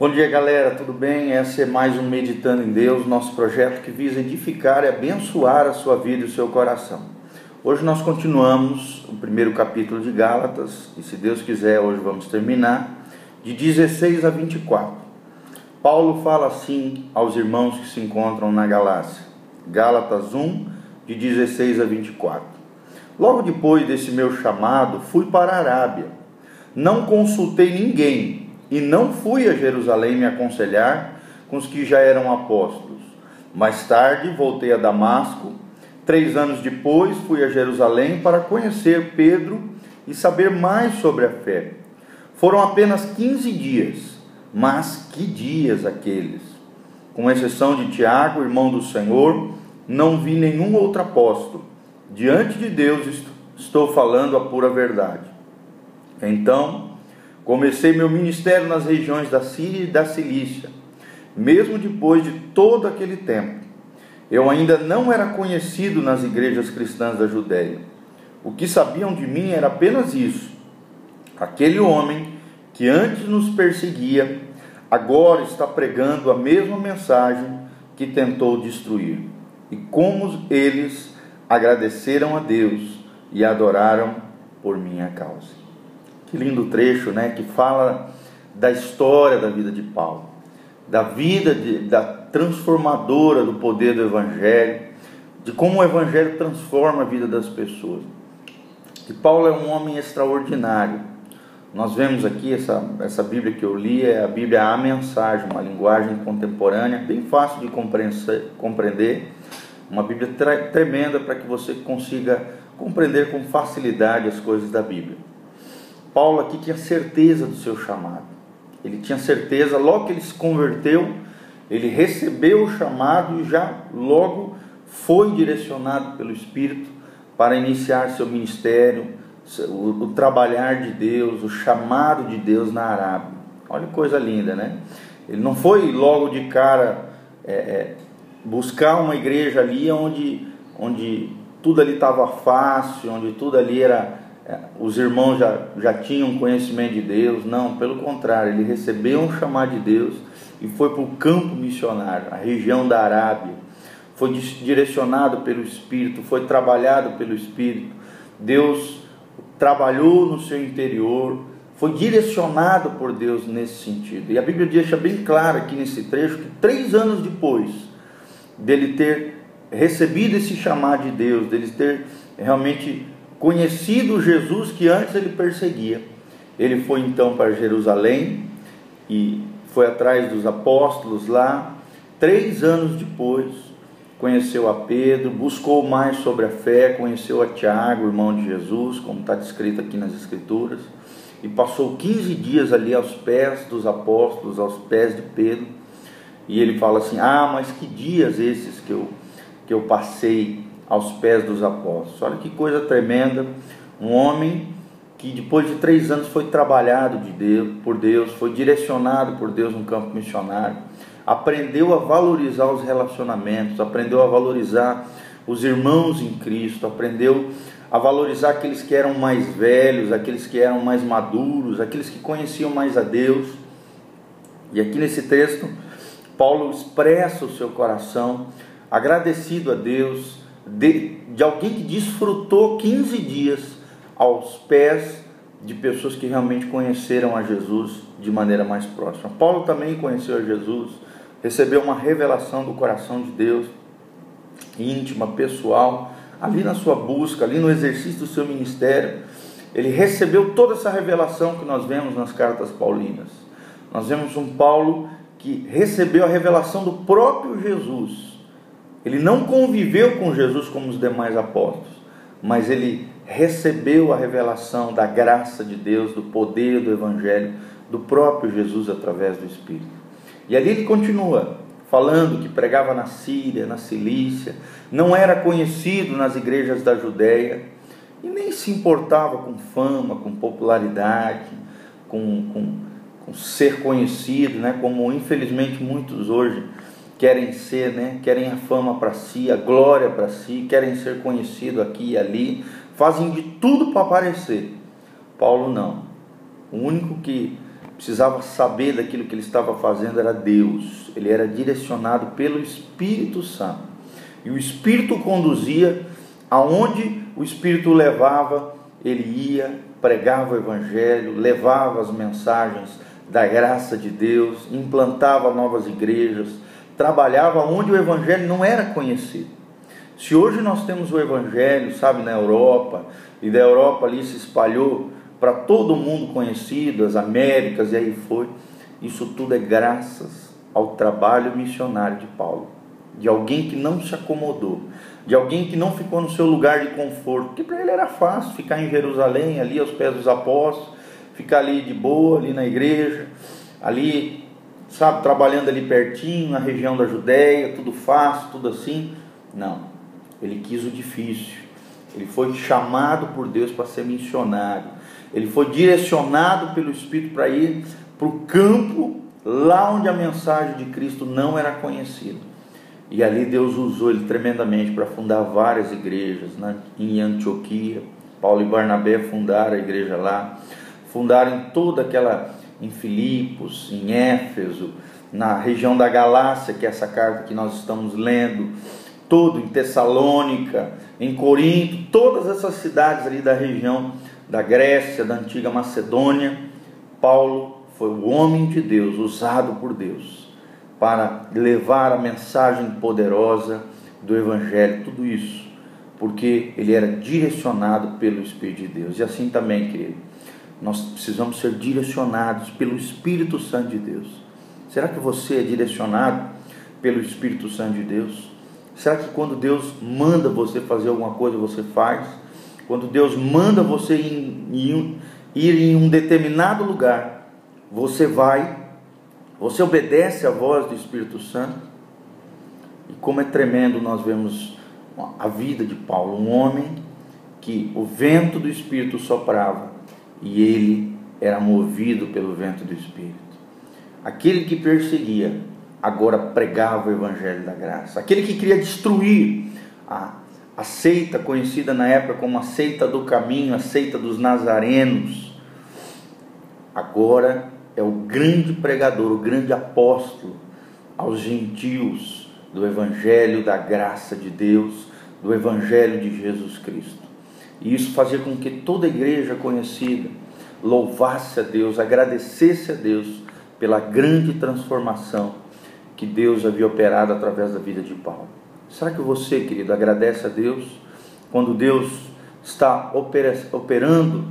Bom dia, galera, tudo bem? Esse é mais um Meditando em Deus, nosso projeto que visa edificar e abençoar a sua vida e o seu coração. Hoje nós continuamos o primeiro capítulo de Gálatas, e se Deus quiser, hoje vamos terminar, de 16 a 24. Paulo fala assim aos irmãos que se encontram na Galácia. Gálatas 1, de 16 a 24. Logo depois desse meu chamado, fui para a Arábia. Não consultei ninguém, e não fui a Jerusalém me aconselhar com os que já eram apóstolos. Mais tarde voltei a Damasco. 3 anos depois fui a Jerusalém para conhecer Pedro e saber mais sobre a fé. Foram apenas 15 dias, mas que dias aqueles! Com exceção de Tiago, irmão do Senhor, não vi nenhum outro apóstolo. Diante de Deus estou falando a pura verdade. Então comecei meu ministério nas regiões da Síria e da Cilícia. Mesmo depois de todo aquele tempo, eu ainda não era conhecido nas igrejas cristãs da Judéia. O que sabiam de mim era apenas isso: aquele homem que antes nos perseguia, agora está pregando a mesma mensagem que tentou destruir. E como eles agradeceram a Deus e adoraram por minha causa. Que lindo trecho, né? Que fala da história da vida de Paulo, da vida da transformadora do poder do Evangelho, de como o Evangelho transforma a vida das pessoas. E Paulo é um homem extraordinário. Nós vemos aqui, essa Bíblia que eu li, é a Bíblia A Mensagem, uma linguagem contemporânea, bem fácil de compreender, uma Bíblia tremenda para que você consiga compreender com facilidade as coisas da Bíblia. Paulo aqui tinha certeza do seu chamado. Ele tinha certeza, logo que ele se converteu, ele recebeu o chamado e já logo foi direcionado pelo Espírito para iniciar seu ministério, o trabalhar de Deus, o chamado de Deus na Arábia. Olha que coisa linda, né? Ele não foi logo de cara buscar uma igreja ali onde tudo ali estava fácil, onde tudo ali era... os irmãos já tinham conhecimento de Deus. Não, pelo contrário, ele recebeu um chamado de Deus e foi para o campo missionário, a região da Arábia. Foi direcionado pelo Espírito, foi trabalhado pelo Espírito. Deus trabalhou no seu interior, foi direcionado por Deus nesse sentido. E a Bíblia deixa bem claro aqui nesse trecho que 3 anos depois dele ter recebido esse chamado de Deus, dele ter realmente conhecido Jesus que antes ele perseguia, ele foi então para Jerusalém e foi atrás dos apóstolos lá. 3 anos depois conheceu a Pedro, buscou mais sobre a fé, conheceu a Tiago, irmão de Jesus, como está descrito aqui nas Escrituras, e passou 15 dias ali aos pés dos apóstolos, aos pés de Pedro. E ele fala assim: mas que dias esses que eu passei aos pés dos apóstolos. Olha que coisa tremenda. Um homem que depois de 3 anos foi trabalhado por Deus, foi direcionado por Deus no campo missionário, aprendeu a valorizar os relacionamentos, aprendeu a valorizar os irmãos em Cristo, aprendeu a valorizar aqueles que eram mais velhos, aqueles que eram mais maduros, aqueles que conheciam mais a Deus. E aqui nesse texto, Paulo expressa o seu coração agradecido a Deus, de alguém que desfrutou 15 dias aos pés de pessoas que realmente conheceram a Jesus de maneira mais próxima. Paulo também conheceu a Jesus, recebeu uma revelação do coração de Deus, íntima, pessoal, ali na sua busca, ali no exercício do seu ministério. Ele recebeu toda essa revelação que nós vemos nas cartas paulinas. Nós vemos um Paulo que recebeu a revelação do próprio Jesus. Ele não conviveu com Jesus como os demais apóstolos, mas ele recebeu a revelação da graça de Deus, do poder do Evangelho, do próprio Jesus através do Espírito. E ali ele continua falando que pregava na Síria, na Cilícia, não era conhecido nas igrejas da Judéia e nem se importava com fama, com popularidade, com ser conhecido, né? Como infelizmente muitos hoje querem ser, né? Querem a fama para si, a glória para si, querem ser conhecido aqui e ali, fazem de tudo para aparecer. Paulo não. O único que precisava saber daquilo que ele estava fazendo era Deus. Ele era direcionado pelo Espírito Santo. E o Espírito conduzia aonde o Espírito levava, ele ia, pregava o Evangelho, levava as mensagens da graça de Deus, implantava novas igrejas, trabalhava onde o Evangelho não era conhecido. Se hoje nós temos o Evangelho, sabe, na Europa, e da Europa ali se espalhou para todo mundo conhecido, as Américas, e aí foi, isso tudo é graças ao trabalho missionário de Paulo, de alguém que não se acomodou, de alguém que não ficou no seu lugar de conforto, porque para ele era fácil ficar em Jerusalém, ali aos pés dos apóstolos, ficar ali de boa, ali na igreja, ali, sabe, trabalhando ali pertinho, na região da Judéia, tudo fácil, tudo assim. Não, ele quis o difícil, ele foi chamado por Deus para ser missionário, ele foi direcionado pelo Espírito para ir para o campo, lá onde a mensagem de Cristo não era conhecida. E ali Deus usou ele tremendamente para fundar várias igrejas, né? Em Antioquia, Paulo e Barnabé fundaram a igreja lá, fundaram em toda aquela, em Filipos, em Éfeso, na região da Galácia, que é essa carta que nós estamos lendo, todo em Tessalônica, em Corinto, todas essas cidades ali da região da Grécia, da antiga Macedônia. Paulo foi o homem de Deus, usado por Deus para levar a mensagem poderosa do Evangelho, tudo isso, porque ele era direcionado pelo Espírito de Deus. E assim também, querido, nós precisamos ser direcionados pelo Espírito Santo de Deus. Será que você é direcionado pelo Espírito Santo de Deus? Será que quando Deus manda você fazer alguma coisa, você faz? Quando Deus manda você ir em um determinado lugar, você vai, você obedece à voz do Espírito Santo? E como é tremendo nós vemos a vida de Paulo, um homem que o vento do Espírito soprava e ele era movido pelo vento do Espírito. Aquele que perseguia agora pregava o Evangelho da graça. Aquele que queria destruir a seita conhecida na época como a seita do caminho, a seita dos nazarenos, agora é o grande pregador, o grande apóstolo aos gentios do Evangelho da graça de Deus, do Evangelho de Jesus Cristo. E isso fazia com que toda a igreja conhecida louvasse a Deus, agradecesse a Deus pela grande transformação que Deus havia operado através da vida de Paulo. Será que você, querido, agradece a Deus quando Deus está operando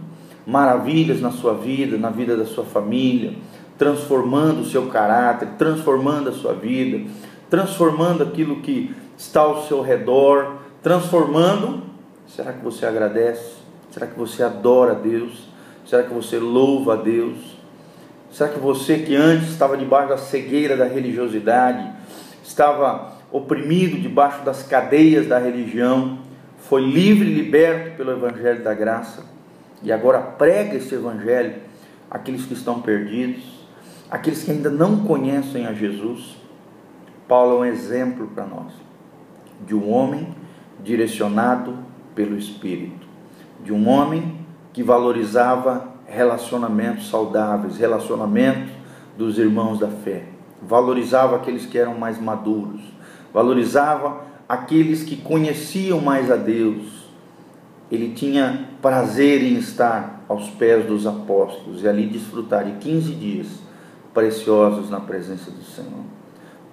maravilhas na sua vida, na vida da sua família, transformando o seu caráter, transformando a sua vida, transformando aquilo que está ao seu redor, transformando? Será que você agradece? Será que você adora a Deus? Será que você louva a Deus? Será que você, que antes estava debaixo da cegueira da religiosidade, estava oprimido debaixo das cadeias da religião, foi livre e liberto pelo Evangelho da graça, e agora prega esse Evangelho àqueles que estão perdidos, àqueles que ainda não conhecem a Jesus? Paulo é um exemplo para nós, de um homem direcionado pelo Espírito, de um homem que valorizava relacionamentos saudáveis, relacionamentos dos irmãos da fé, valorizava aqueles que eram mais maduros, valorizava aqueles que conheciam mais a Deus. Ele tinha prazer em estar aos pés dos apóstolos e ali desfrutar de 15 dias preciosos na presença do Senhor.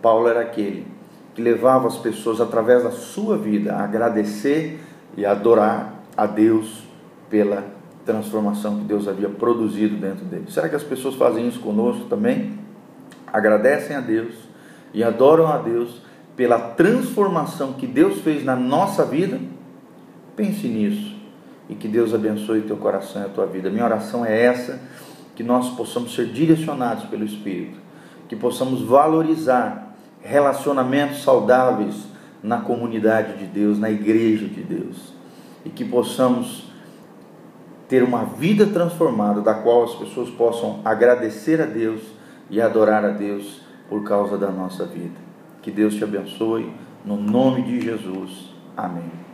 Paulo era aquele que levava as pessoas, através da sua vida, a agradecer e a adorar a Deus pela transformação que Deus havia produzido dentro dele. Será que as pessoas fazem isso conosco também? Agradecem a Deus e adoram a Deus pela transformação que Deus fez na nossa vida? Pense nisso e que Deus abençoe teu coração e a tua vida. Minha oração é essa, que nós possamos ser direcionados pelo Espírito, que possamos valorizar relacionamentos saudáveis na comunidade de Deus, na igreja de Deus, e que possamos ter uma vida transformada, da qual as pessoas possam agradecer a Deus e adorar a Deus por causa da nossa vida. Que Deus te abençoe, no nome de Jesus. Amém.